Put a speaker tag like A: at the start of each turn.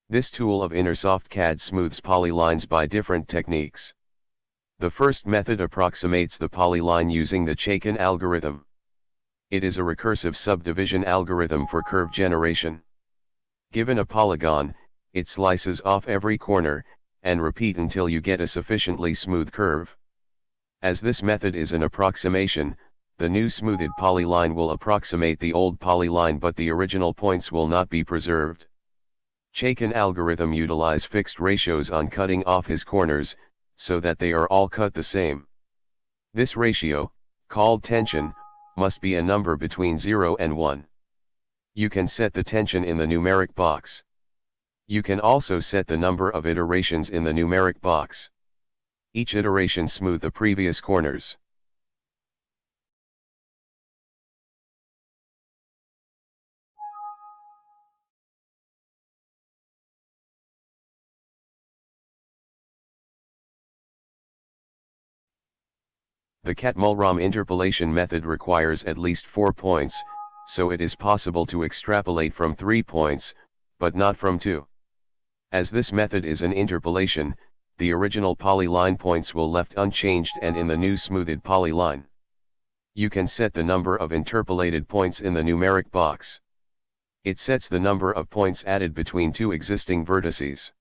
A: This tool of InnerSoft CAD smooths polylines by different techniques. The first method approximates the polyline using the Chaikin algorithm. It is a recursive subdivision algorithm for curve generation. Given a polygon, it slices off every corner, and repeat until you get a sufficiently smooth curve. As this method is an approximation, the new smoothed polyline will approximate the old polyline, but the original points will not be preserved. Chaikin algorithm utilize fixed ratios on cutting off his corners, so that they are all cut the same. This ratio, called tension, must be a number between 0 and 1. You can set the tension in the numeric box. You can also set the number of iterations in the numeric box. Each iteration smooth the previous corners. The Catmull-Rom interpolation method requires at least 4 points, so it is possible to extrapolate from 3 points, but not from 2. As this method is an interpolation, the original polyline points will left unchanged and in the new smoothed polyline. You can set the number of interpolated points in the numeric box. It sets the number of points added between two existing vertices.